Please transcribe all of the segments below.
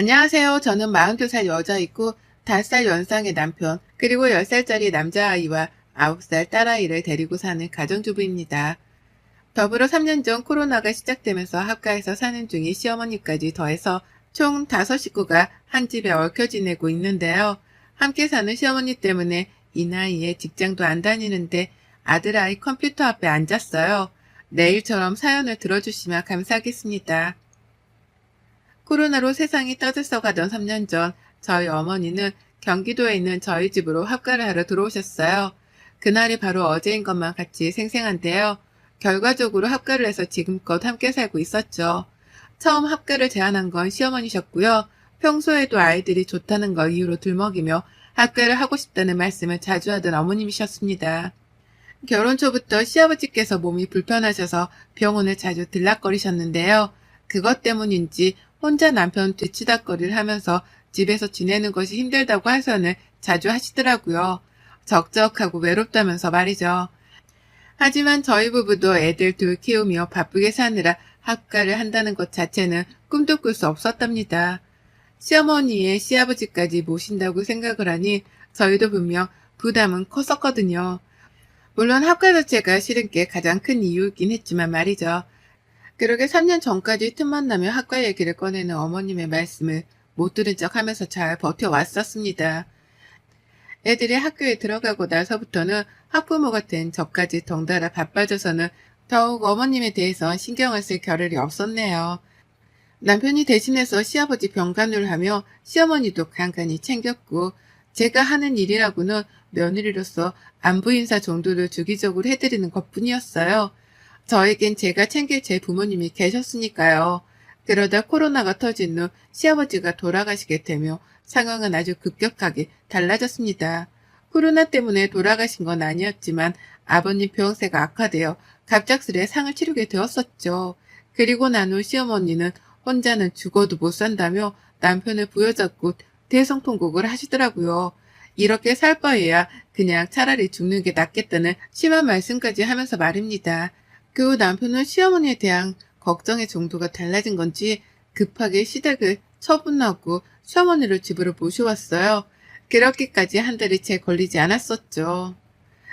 안녕하세요. 저는 42살 여자이고 5살 연상의 남편, 그리고 10살짜리 남자아이와 9살 딸아이를 데리고 사는 가정주부입니다. 더불어 3년 전 코로나가 시작되면서 합가해서 사는 중인 시어머니까지 더해서 총 5식구가 한 집에 얽혀 지내고 있는데요. 함께 사는 시어머니 때문에 이 나이에 직장도 안 다니는데 아들아이 컴퓨터 앞에 앉았어요. 내일처럼 사연을 들어주시면 감사하겠습니다. 코로나로 세상이 떠들썩하던 3년 전 저희 어머니는 경기도에 있는 저희 집으로 합가를 하러 들어오셨어요. 그날이 바로 어제인 것만 같이 생생한데요. 결과적으로 합가를 해서 지금껏 함께 살고 있었죠. 처음 합가를 제안한 건 시어머니셨고요. 평소에도 아이들이 좋다는 걸 이유로 들먹이며 합가를 하고 싶다는 말씀을 자주 하던 어머님이셨습니다. 결혼 초부터 시아버지께서 몸이 불편하셔서 병원을 자주 들락거리셨는데요. 그것 때문인지 혼자 남편 뒤치다거리를 하면서 집에서 지내는 것이 힘들다고 하선을 자주 하시더라고요. 적적하고 외롭다면서 말이죠. 하지만 저희 부부도 애들 둘 키우며 바쁘게 사느라 합가를 한다는 것 자체는 꿈도 꿀 수 없었답니다. 시어머니의 시아버지까지 모신다고 생각을 하니 저희도 분명 부담은 컸었거든요. 물론 합가 자체가 싫은 게 가장 큰 이유이긴 했지만 말이죠. 그러게 3년 전까지 틈만 나면 학과 얘기를 꺼내는 어머님의 말씀을 못 들은 척 하면서 잘 버텨왔었습니다. 애들이 학교에 들어가고 나서부터는 학부모 같은 저까지 덩달아 바빠져서는 더욱 어머님에 대해서 신경을 쓸 겨를이 없었네요. 남편이 대신해서 시아버지 병간호를 하며 시어머니도 간간히 챙겼고 제가 하는 일이라고는 며느리로서 안부 인사 정도를 주기적으로 해드리는 것뿐이었어요. 저에겐 제가 챙길 제 부모님이 계셨으니까요. 그러다 코로나가 터진 후 시아버지가 돌아가시게 되며 상황은 아주 급격하게 달라졌습니다. 코로나 때문에 돌아가신 건 아니었지만 아버님 병세가 악화되어 갑작스레 상을 치르게 되었었죠. 그리고 난 후 시어머니는 혼자는 죽어도 못 산다며 남편을 부여잡고 대성통곡을 하시더라고요. 이렇게 살 바에야 그냥 차라리 죽는 게 낫겠다는 심한 말씀까지 하면서 말입니다. 그 후 남편은 시어머니에 대한 걱정의 정도가 달라진 건지 급하게 시댁을 처분하고 시어머니를 집으로 모셔왔어요. 그렇게까지 한 달이 채 걸리지 않았었죠.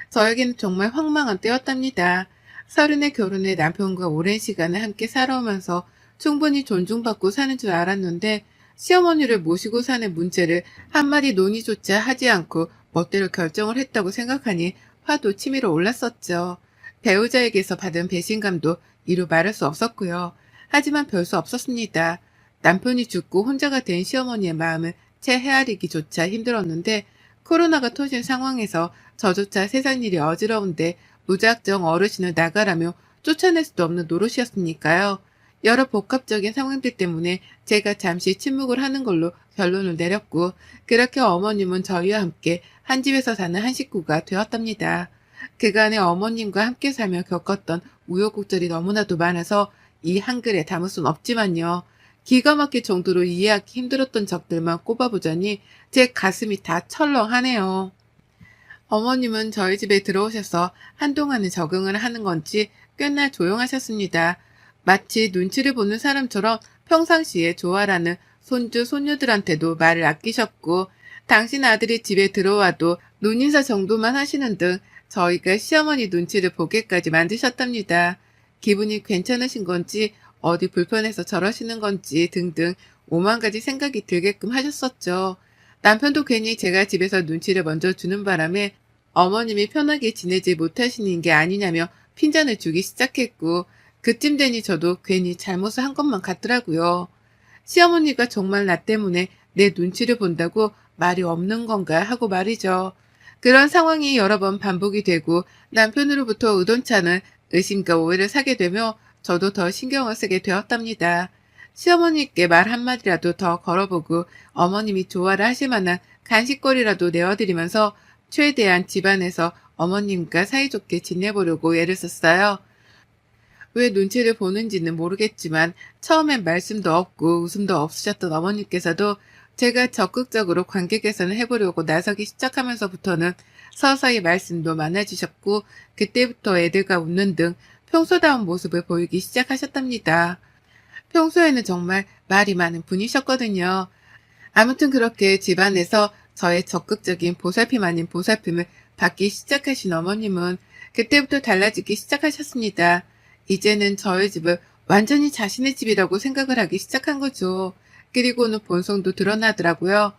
저에게는 정말 황망한 때였답니다. 서른에 결혼해 남편과 오랜 시간을 함께 살아오면서 충분히 존중받고 사는 줄 알았는데 시어머니를 모시고 사는 문제를 한마디 논의조차 하지 않고 멋대로 결정을 했다고 생각하니 화도 치밀어 올랐었죠. 배우자에게서 받은 배신감도 이루 말할 수 없었고요. 하지만 별 수 없었습니다. 남편이 죽고 혼자가 된 시어머니의 마음을 채 헤아리기조차 힘들었는데 코로나가 터진 상황에서 저조차 세상 일이 어지러운데 무작정 어르신을 나가라며 쫓아낼 수도 없는 노릇이었으니까요. 여러 복합적인 상황들 때문에 제가 잠시 침묵을 하는 걸로 결론을 내렸고 그렇게 어머님은 저희와 함께 한 집에서 사는 한 식구가 되었답니다. 그간의 어머님과 함께 살며 겪었던 우여곡절이 너무나도 많아서 이 한글에 담을 순 없지만요. 기가 막힐 정도로 이해하기 힘들었던 적들만 꼽아보자니 제 가슴이 다 철렁하네요. 어머님은 저희 집에 들어오셔서 한동안은 적응을 하는 건지 꽤나 조용하셨습니다. 마치 눈치를 보는 사람처럼 평상시에 좋아라는 손주, 손녀들한테도 말을 아끼셨고 당신 아들이 집에 들어와도 눈인사 정도만 하시는 등 저희가 시어머니 눈치를 보게까지 만드셨답니다. 기분이 괜찮으신 건지 어디 불편해서 저러시는 건지 등등 오만 가지 생각이 들게끔 하셨었죠. 남편도 괜히 제가 집에서 눈치를 먼저 주는 바람에 어머님이 편하게 지내지 못하시는 게 아니냐며 핀잔을 주기 시작했고 그쯤 되니 저도 괜히 잘못을 한 것만 같더라고요. 시어머니가 정말 나 때문에 내 눈치를 본다고 말이 없는 건가 하고 말이죠. 그런 상황이 여러 번 반복이 되고 남편으로부터 의논차는 의심과 오해를 사게 되며 저도 더 신경을 쓰게 되었답니다. 시어머니께 말 한마디라도 더 걸어보고 어머님이 좋아를 하실 만한 간식거리라도 내어드리면서 최대한 집안에서 어머님과 사이좋게 지내보려고 애를 썼어요. 왜 눈치를 보는지는 모르겠지만 처음엔 말씀도 없고 웃음도 없으셨던 어머님께서도 제가 적극적으로 관계 개선을 해보려고 나서기 시작하면서부터는 서서히 말씀도 많아지셨고 그때부터 애들과 웃는 등 평소다운 모습을 보이기 시작하셨답니다. 평소에는 정말 말이 많은 분이셨거든요. 아무튼 그렇게 집안에서 저의 적극적인 보살핌 아닌 보살핌을 받기 시작하신 어머님은 그때부터 달라지기 시작하셨습니다. 이제는 저의 집을 완전히 자신의 집이라고 생각을 하기 시작한 거죠. 그리고는 본성도 드러나더라고요.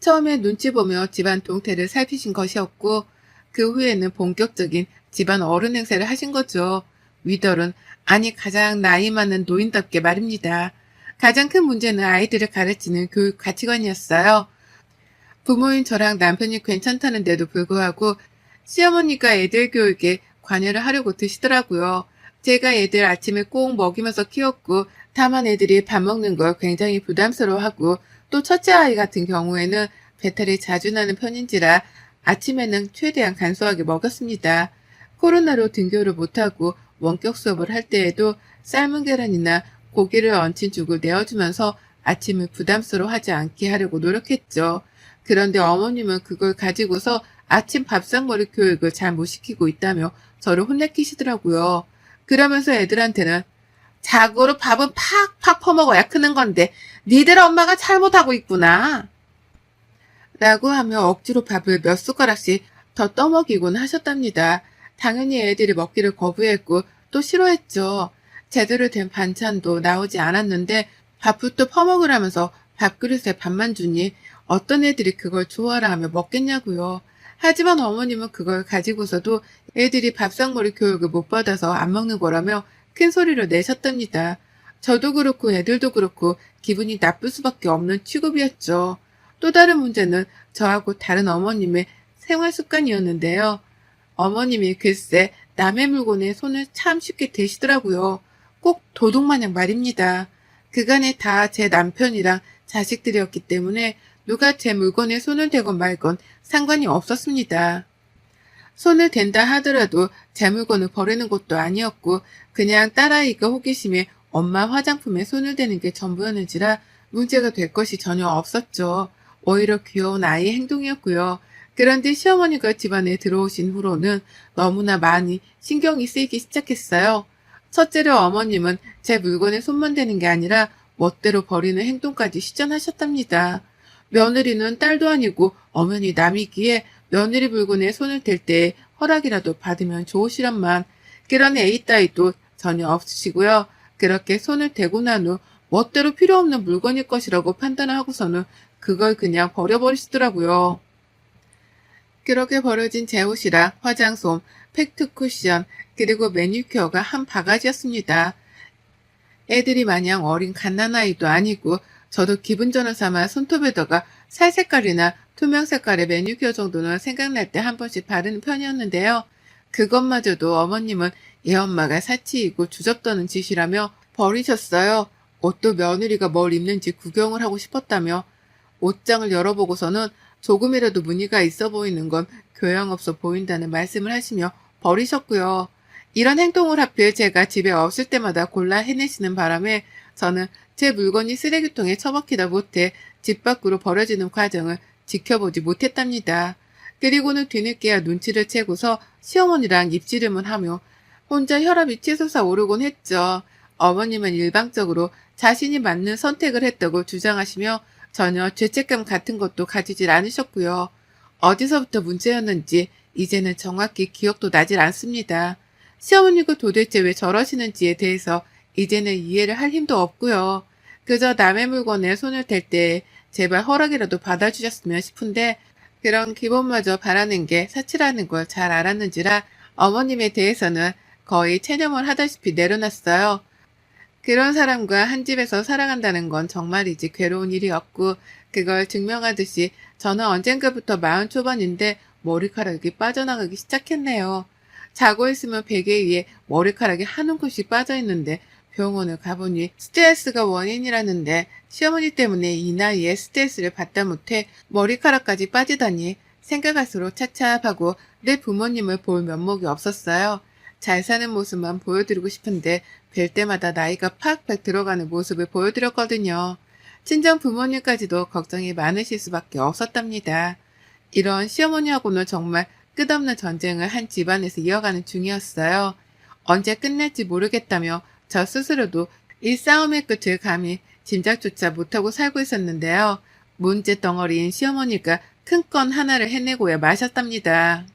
처음에 눈치 보며 집안 동태를 살피신 것이었고, 그 후에는 본격적인 집안 어른 행세를 하신 거죠. 위덜은, 아니 가장 나이 많은 노인답게 말입니다. 가장 큰 문제는 아이들을 가르치는 교육 가치관이었어요. 부모인 저랑 남편이 괜찮다는데도 불구하고 시어머니가 애들 교육에 관여를 하려고 드시더라고요. 제가 애들 아침에 꼭 먹이면서 키웠고, 다만 애들이 밥 먹는 걸 굉장히 부담스러워하고, 또 첫째 아이 같은 경우에는 배탈이 자주 나는 편인지라 아침에는 최대한 간소하게 먹였습니다. 코로나로 등교를 못하고 원격 수업을 할 때에도 삶은 계란이나 고기를 얹힌 죽을 내어주면서 아침을 부담스러워하지 않게 하려고 노력했죠. 그런데 어머님은 그걸 가지고서 아침 밥상머리 교육을 잘 못 시키고 있다며 저를 혼내키시더라고요. 그러면서 애들한테는 자고로 밥은 팍팍 퍼먹어야 크는 건데 니들 엄마가 잘못하고 있구나 라고 하며 억지로 밥을 몇 숟가락씩 더 떠먹이곤 하셨답니다. 당연히 애들이 먹기를 거부했고 또 싫어했죠. 제대로 된 반찬도 나오지 않았는데 밥부터 퍼먹으라면서 밥그릇에 밥만 주니 어떤 애들이 그걸 좋아라 하며 먹겠냐고요. 하지만 어머님은 그걸 가지고서도 애들이 밥상머리 교육을 못 받아서 안 먹는 거라며 큰 소리를 내셨답니다. 저도 그렇고 애들도 그렇고 기분이 나쁠 수밖에 없는 취급이었죠. 또 다른 문제는 저하고 다른 어머님의 생활 습관이었는데요. 어머님이 글쎄 남의 물건에 손을 참 쉽게 대시더라고요. 꼭 도둑마냥 말입니다. 그간에 다 제 남편이랑 자식들이었기 때문에 누가 제 물건에 손을 대건 말건 상관이 없었습니다. 손을 댄다 하더라도 제 물건을 버리는 것도 아니었고 그냥 딸아이가 호기심에 엄마 화장품에 손을 대는 게 전부였는지라 문제가 될 것이 전혀 없었죠. 오히려 귀여운 아이의 행동이었고요. 그런데 시어머니가 집안에 들어오신 후로는 너무나 많이 신경이 쓰이기 시작했어요. 첫째로 어머님은 제 물건에 손만 대는 게 아니라 멋대로 버리는 행동까지 시전하셨답니다. 며느리는 딸도 아니고 엄연히 남이기에 며느리 물건에 손을 댈 때 허락이라도 받으면 좋으시란만 그런 애이 따위도 전혀 없으시고요. 그렇게 손을 대고 난 후 멋대로 필요 없는 물건일 것이라고 판단을 하고서는 그걸 그냥 버려버리시더라고요. 그렇게 버려진 제 옷이랑 화장솜, 팩트 쿠션, 그리고 매니큐어가 한 바가지였습니다. 애들이 마냥 어린 갓난아이도 아니고 저도 기분 전환 삼아 손톱에다가 살 색깔이나 투명 색깔의 매니큐어 정도는 생각날 때 한 번씩 바르는 편이었는데요. 그것마저도 어머님은 얘 엄마가 사치이고 주접떠는 짓이라며 버리셨어요. 옷도 며느리가 뭘 입는지 구경을 하고 싶었다며 옷장을 열어보고서는 조금이라도 무늬가 있어 보이는 건 교양없어 보인다는 말씀을 하시며 버리셨고요. 이런 행동을 하필 제가 집에 없을 때마다 골라 해내시는 바람에 저는 제 물건이 쓰레기통에 처박히다 못해 집 밖으로 버려지는 과정을 지켜보지 못했답니다. 그리고는 뒤늦게야 눈치를 채고서 시어머니랑 입씨름을 하며 혼자 혈압이 치솟아 오르곤 했죠. 어머님은 일방적으로 자신이 맞는 선택을 했다고 주장하시며 전혀 죄책감 같은 것도 가지질 않으셨고요. 어디서부터 문제였는지 이제는 정확히 기억도 나질 않습니다. 시어머니가 도대체 왜 저러시는지에 대해서 이제는 이해를 할 힘도 없고요. 그저 남의 물건에 손을 댈 때 제발 허락이라도 받아주셨으면 싶은데 그런 기본마저 바라는 게 사치라는 걸 잘 알았는지라 어머님에 대해서는 거의 체념을 하다시피 내려놨어요. 그런 사람과 한 집에서 살아간다는 건 정말이지 괴로운 일이었고 그걸 증명하듯이 저는 언젠가부터 40 초반인데 머리카락이 빠져나가기 시작했네요. 자고 있으면 베개 위에 머리카락이 한 움큼씩 빠져있는데 병원을 가보니 스트레스가 원인이라는데 시어머니 때문에 이 나이에 스트레스를 받다 못해 머리카락까지 빠지다니 생각할수록 차차하고 내 부모님을 볼 면목이 없었어요. 잘 사는 모습만 보여드리고 싶은데 뵐 때마다 나이가 팍팍 들어가는 모습을 보여드렸거든요. 친정 부모님까지도 걱정이 많으실 수밖에 없었답니다. 이런 시어머니하고는 정말 끝없는 전쟁을 한 집안에서 이어가는 중이었어요. 언제 끝날지 모르겠다며 저 스스로도 이 싸움의 끝을 감히 짐작조차 못하고 살고 있었는데요. 문제 덩어리인 시어머니가 큰 건 하나를 해내고야 마셨답니다.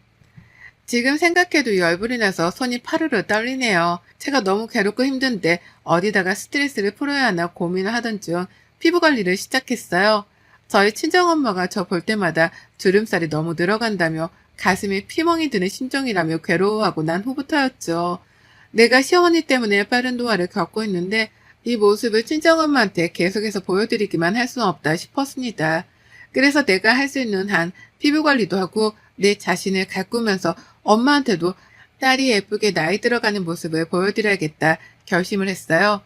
지금 생각해도 열불이 나서 손이 파르르 떨리네요. 제가 너무 괴롭고 힘든데 어디다가 스트레스를 풀어야 하나 고민을 하던 중 피부 관리를 시작했어요. 저희 친정엄마가 저 볼 때마다 주름살이 너무 늘어간다며 가슴에 피멍이 드는 심정이라며 괴로워하고 난 후부터였죠. 내가 시어머니 때문에 빠른 노화를 겪고 있는데 이 모습을 친정엄마한테 계속해서 보여드리기만 할 수는 없다 싶었습니다. 그래서 내가 할 수 있는 한 피부 관리도 하고 내 자신을 가꾸면서 엄마한테도 딸이 예쁘게 나이 들어가는 모습을 보여드려야겠다 결심을 했어요.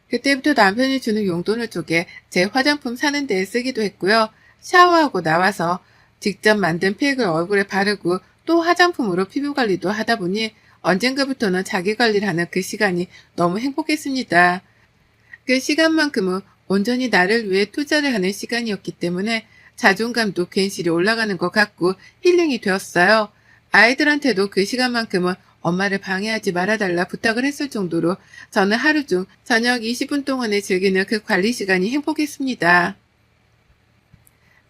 그때부터 남편이 주는 용돈을 쪼개 제 화장품 사는 데에 쓰기도 했고요. 샤워하고 나와서 직접 만든 팩을 얼굴에 바르고 또 화장품으로 피부 관리도 하다 보니 언젠가부터는 자기 관리를 하는 그 시간이 너무 행복했습니다. 그 시간만큼은 온전히 나를 위해 투자를 하는 시간이었기 때문에 자존감도 괜시리 올라가는 것 같고 힐링이 되었어요. 아이들한테도 그 시간만큼은 엄마를 방해하지 말아달라 부탁을 했을 정도로 저는 하루 중 저녁 20분 동안에 즐기는 그 관리 시간이 행복했습니다.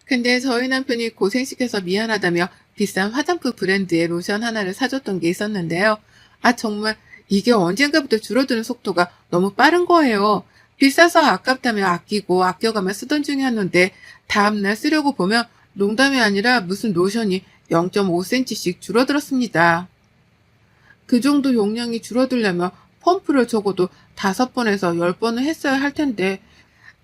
근데 저희 남편이 고생시켜서 미안하다며 비싼 화장품 브랜드의 로션 하나를 사줬던 게 있었는데요. 정말 이게 언젠가부터 줄어드는 속도가 너무 빠른 거예요. 비싸서 아깝다며 아끼고 아껴가며 쓰던 중이었는데 다음날 쓰려고 보면 농담이 아니라 무슨 로션이 0.5cm씩 줄어들었습니다. 그 정도 용량이 줄어들려면 펌프를 적어도 5번에서 10번은 했어야 할 텐데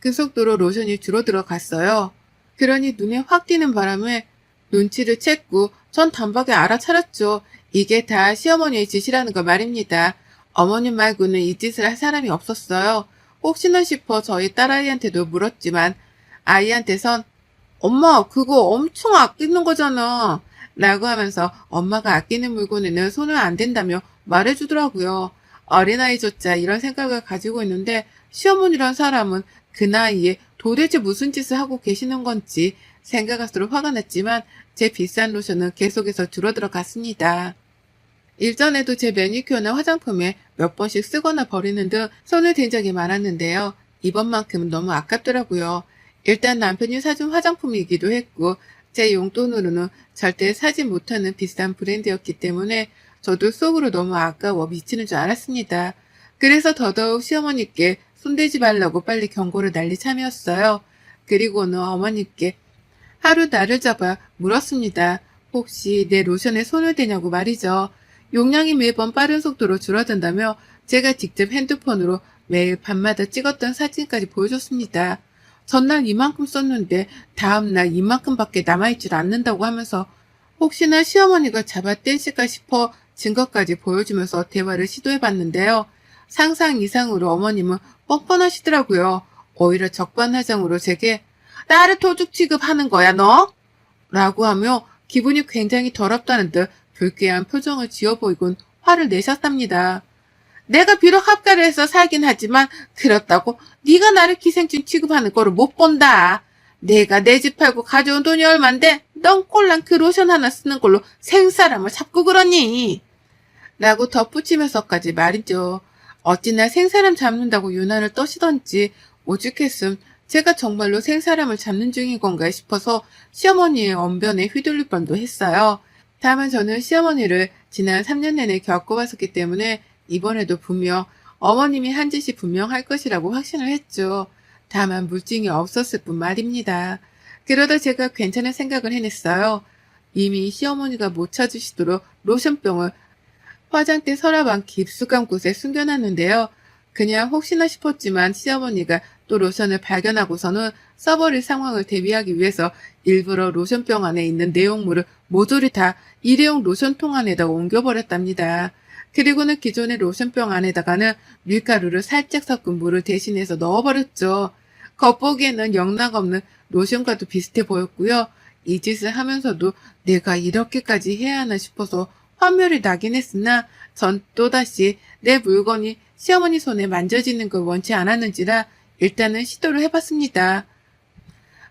그 속도로 로션이 줄어들어 갔어요. 그러니 눈에 확 띄는 바람에 눈치를 챘고 전 단박에 알아차렸죠. 이게 다 시어머니의 짓이라는 거 말입니다. 어머님 말고는 이 짓을 할 사람이 없었어요. 혹시나 싶어 저희 딸아이한테도 물었지만 아이한테선 엄마 그거 엄청 아끼는 거잖아 라고 하면서 엄마가 아끼는 물건에는 손을 안 댄다며 말해주더라고요. 어린아이조차 이런 생각을 가지고 있는데 시어머니란 사람은 그 나이에 도대체 무슨 짓을 하고 계시는 건지 생각할수록 화가 났지만 제 비싼 로션은 계속해서 줄어들어 갔습니다. 일전에도 제 매니큐어나 화장품에 몇 번씩 쓰거나 버리는 등 손을 댄 적이 많았는데요. 이번만큼은 너무 아깝더라고요. 일단 남편이 사준 화장품이기도 했고 제 용돈으로는 절대 사지 못하는 비싼 브랜드였기 때문에 저도 속으로 너무 아까워 미치는 줄 알았습니다. 그래서 더더욱 시어머니께 손대지 말라고 빨리 경고를 날린 참이었어요. 그리고는 어머니께 하루 날을 잡아 물었습니다. 혹시 내 로션에 손을 대냐고 말이죠. 용량이 매번 빠른 속도로 줄어든다며 제가 직접 핸드폰으로 매일 밤마다 찍었던 사진까지 보여줬습니다. 전날 이만큼 썼는데 다음날 이만큼밖에 남아있질 않는다고 하면서 혹시나 시어머니가 잡아떼실까 싶어 증거까지 보여주면서 대화를 시도해봤는데요. 상상 이상으로 어머님은 뻔뻔하시더라고요. 오히려 적반하장으로 제게 나를 도둑 취급하는 거야 너? 라고 하며 기분이 굉장히 더럽다는 듯 불쾌한 표정을 지어 보이곤 화를 내셨답니다. 내가 비록 합가를 해서 살긴 하지만 그렇다고 네가 나를 기생충 취급하는 거를 못 본다. 내가 내 집 팔고 가져온 돈이 얼만데 넌 꼴랑 그 로션 하나 쓰는 걸로 생사람을 잡고 그러니? 라고 덧붙이면서까지 말이죠. 어찌나 생사람 잡는다고 유난을 떠시던지 오죽했음 제가 정말로 생사람을 잡는 중인 건가 싶어서 시어머니의 언변에 휘둘릴 뻔도 했어요. 다만 저는 시어머니를 지난 3년 내내 겪어왔었기 때문에 이번에도 분명 어머님이 한 짓이 분명할 것이라고 확신을 했죠. 다만 물증이 없었을 뿐 말입니다. 그러다 제가 괜찮은 생각을 해냈어요. 이미 시어머니가 못 찾으시도록 로션병을 화장대 서랍 안 깊숙한 곳에 숨겨놨는데요. 그냥 혹시나 싶었지만 시어머니가 또 로션을 발견하고서는 써버릴 상황을 대비하기 위해서 일부러 로션병 안에 있는 내용물을 모조리 다 일회용 로션통 안에다가 옮겨버렸답니다. 그리고는 기존의 로션병 안에다가는 밀가루를 살짝 섞은 물을 대신해서 넣어버렸죠. 겉보기에는 영락없는 로션과도 비슷해 보였고요. 이 짓을 하면서도 내가 이렇게까지 해야 하나 싶어서 환멸이 나긴 했으나 전 또다시 내 물건이 시어머니 손에 만져지는 걸 원치 않았는지라 일단은 시도를 해봤습니다.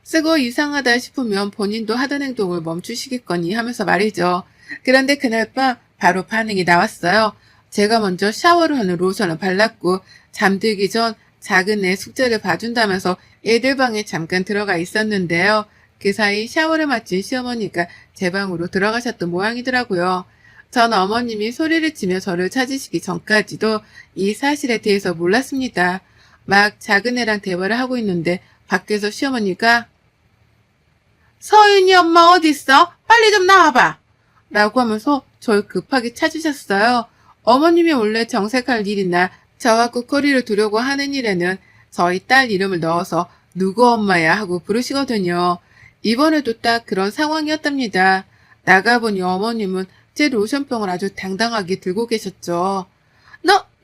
쓰고 이상하다 싶으면 본인도 하던 행동을 멈추시겠거니 하면서 말이죠. 그런데 그날 밤 바로 반응이 나왔어요. 제가 먼저 샤워를 하는 로션을 발랐고 잠들기 전 작은 애 숙제를 봐준다면서 애들 방에 잠깐 들어가 있었는데요. 그 사이 샤워를 마친 시어머니가 제 방으로 들어가셨던 모양이더라고요. 전 어머님이 소리를 치며 저를 찾으시기 전까지도 이 사실에 대해서 몰랐습니다. 막 작은 애랑 대화를 하고 있는데 밖에서 시어머니가 서윤이 엄마 어딨어? 빨리 좀 나와봐. 라고 하면서 저를 급하게 찾으셨어요. 어머님이 원래 정색할 일이나 저와 꾹거리를 두려고 하는 일에는 저희 딸 이름을 넣어서 누구 엄마야 하고 부르시거든요. 이번에도 딱 그런 상황이었답니다. 나가보니 어머님은 제 로션병을 아주 당당하게 들고 계셨죠.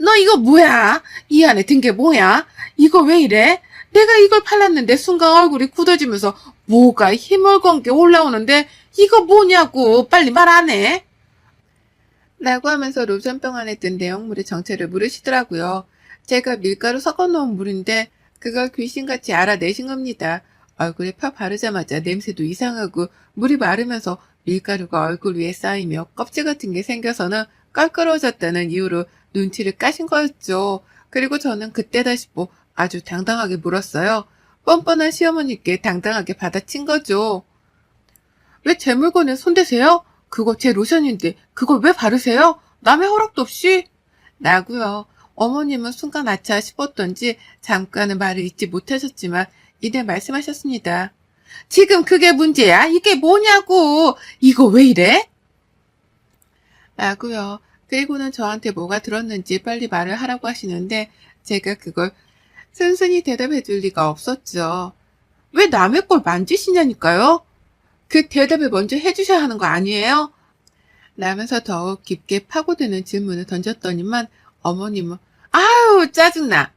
너 이거 뭐야? 이 안에 든 게 뭐야? 이거 왜 이래? 내가 이걸 팔랐는데 순간 얼굴이 굳어지면서 뭐가 힘을건 게 올라오는데 이거 뭐냐고 빨리 말 안 해? 라고 하면서 로션병 안에 든 내용물의 정체를 물으시더라고요. 제가 밀가루 섞어놓은 물인데 그걸 귀신같이 알아내신 겁니다. 얼굴에 펴 바르자마자 냄새도 이상하고 물이 마르면서 밀가루가 얼굴 위에 쌓이며 껍질 같은 게 생겨서는 껄끄러워졌다는 이유로 눈치를 까신 거였죠. 그리고 저는 그때다 싶어 아주 당당하게 물었어요. 뻔뻔한 시어머니께 당당하게 받아친 거죠. 왜 제 물건에 손대세요? 그거 제 로션인데 그걸 왜 바르세요? 남의 허락도 없이? 라고요. 어머님은 순간 아차 싶었던지 잠깐은 말을 잇지 못하셨지만 이내 말씀하셨습니다. 지금 그게 문제야? 이게 뭐냐고! 이거 왜 이래? 라고요. 그리고는 저한테 뭐가 들었는지 빨리 말을 하라고 하시는데 제가 그걸 순순히 대답해 줄 리가 없었죠. 왜 남의 걸 만지시냐니까요? 그 대답을 먼저 해주셔야 하는 거 아니에요? 라면서 더욱 깊게 파고드는 질문을 던졌더니만 어머님은 아유 짜증나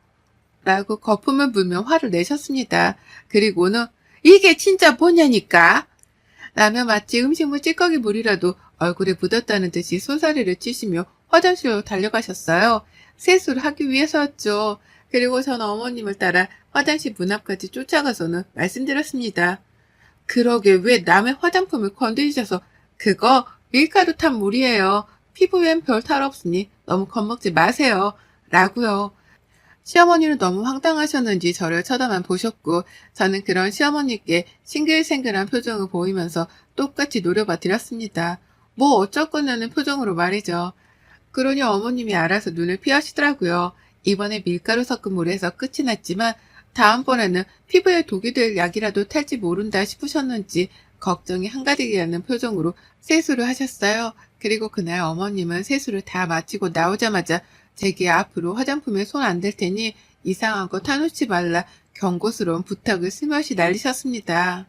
라고 거품을 불며 화를 내셨습니다. 그리고는 이게 진짜 뭐냐니까 라며 마치 음식물 찌꺼기 물이라도 얼굴에 묻었다는 듯이 손사래를 치시며 화장실로 달려가셨어요. 세수를 하기 위해서였죠. 그리고 전 어머님을 따라 화장실 문 앞까지 쫓아가서는 말씀드렸습니다. 그러게 왜 남의 화장품을 건드리셔서 그거 밀가루 탄 물이에요. 피부엔 별 탈 없으니 너무 겁먹지 마세요. 라고요. 시어머니는 너무 황당하셨는지 저를 쳐다만 보셨고 저는 그런 시어머니께 싱글생글한 표정을 보이면서 똑같이 노려봐 드렸습니다. 뭐 어쩌거냐는 표정으로 말이죠. 그러니 어머님이 알아서 눈을 피하시더라고요. 이번에 밀가루 섞은 물에서 끝이 났지만 다음번에는 피부에 독이 될 약이라도 탈지 모른다 싶으셨는지 걱정이 한가득이라는 표정으로 세수를 하셨어요. 그리고 그날 어머님은 세수를 다 마치고 나오자마자 제게 앞으로 화장품에 손 안 댈 테니 이상한 거 타놓지 말라 경고스러운 부탁을 스며시 날리셨습니다.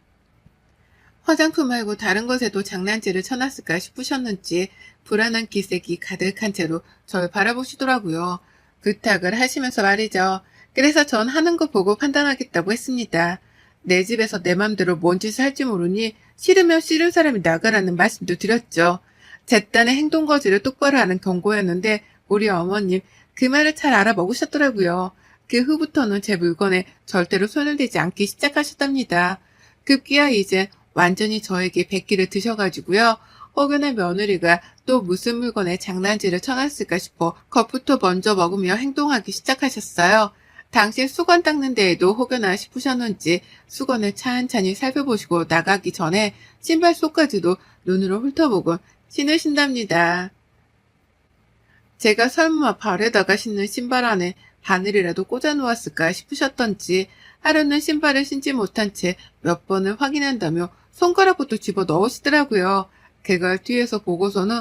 화장품 말고 다른 것에도 장난질을 쳐놨을까 싶으셨는지 불안한 기색이 가득한 채로 저를 바라보시더라고요. 부탁을 하시면서 말이죠. 그래서 전 하는 거 보고 판단하겠다고 했습니다. 내 집에서 내 맘대로 뭔 짓을 할지 모르니 싫으면 싫은 사람이 나가라는 말씀도 드렸죠. 제 딴의 행동 거지를 똑바로 하는 경고였는데 우리 어머님 그 말을 잘 알아먹으셨더라고요. 그 후부터는 제 물건에 절대로 손을 대지 않기 시작하셨답니다. 급기야 이제 완전히 저에게 백기를 드셔가지고요. 혹여나 며느리가 또 무슨 물건에 장난질을 쳐놨을까 싶어 겁부터 먼저 먹으며 행동하기 시작하셨어요. 당신 수건 닦는 데에도 혹여나 싶으셨는지 수건을 찬찬히 살펴보시고 나가기 전에 신발 속까지도 눈으로 훑어보곤 신으신답니다. 제가 설마 발에다가 신는 신발 안에 바늘이라도 꽂아 놓았을까 싶으셨던지 하루는 신발을 신지 못한 채 몇 번을 확인한다며 손가락부터 집어 넣으시더라고요. 그걸 뒤에서 보고서는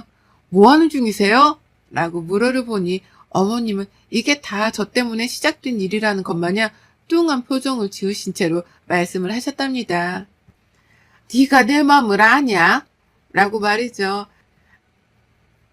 뭐 하는 중이세요? 라고 물어를 보니 어머님은 이게 다 저 때문에 시작된 일이라는 것 마냥 뚱한 표정을 지으신 채로 말씀을 하셨답니다. 네가 내 마음을 아냐? 라고 말이죠.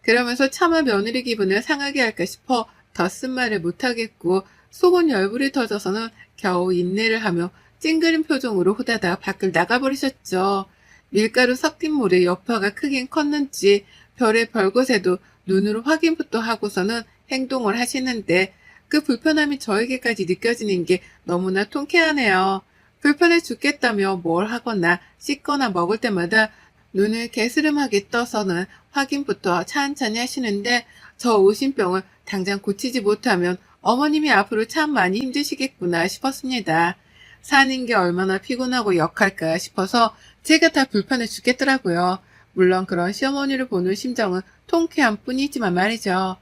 그러면서 차마 며느리 기분을 상하게 할까 싶어 더 쓴말을 못하겠고 속은 열불이 터져서는 겨우 인내를 하며 찡그린 표정으로 후다닥 밖을 나가버리셨죠. 밀가루 섞인 물의 여파가 크긴 컸는지 별의 별것에도 눈으로 확인부터 하고서는 행동을 하시는데 그 불편함이 저에게까지 느껴지는 게 너무나 통쾌하네요. 불편해 죽겠다며 뭘 하거나 씻거나 먹을 때마다 눈을 개스름하게 떠서는 확인부터 찬찬히 하시는데 저 의심병을 당장 고치지 못하면 어머님이 앞으로 참 많이 힘드시겠구나 싶었습니다. 사는 게 얼마나 피곤하고 역할까 싶어서 제가 다 불편해 죽겠더라고요. 물론 그런 시어머니를 보는 심정은 통쾌한 뿐이지만 말이죠.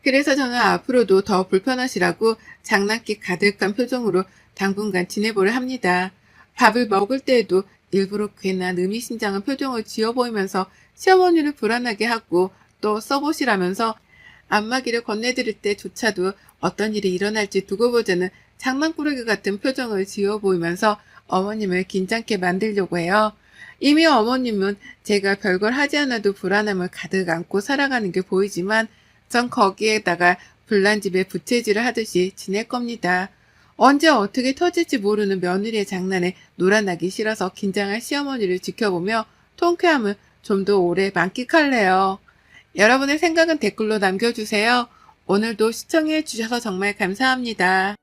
그래서 저는 앞으로도 더 불편하시라고 장난기 가득한 표정으로 당분간 지내보려 합니다. 밥을 먹을 때에도 일부러 괜한 의미심장한 표정을 지어 보이면서 시어머니를 불안하게 하고 또 써보시라면서 안마기를 건네드릴 때조차도 어떤 일이 일어날지 두고 보자는 장난꾸러기 같은 표정을 지어 보이면서 어머님을 긴장케 만들려고 해요. 이미 어머님은 제가 별걸 하지 않아도 불안함을 가득 안고 살아가는 게 보이지만 전 거기에다가 불난집에 부채질을 하듯이 지낼 겁니다. 언제 어떻게 터질지 모르는 며느리의 장난에 놀아나기 싫어서 긴장한 시어머니를 지켜보며 통쾌함을 좀 더 오래 만끽할래요. 여러분의 생각은 댓글로 남겨주세요. 오늘도 시청해 주셔서 정말 감사합니다.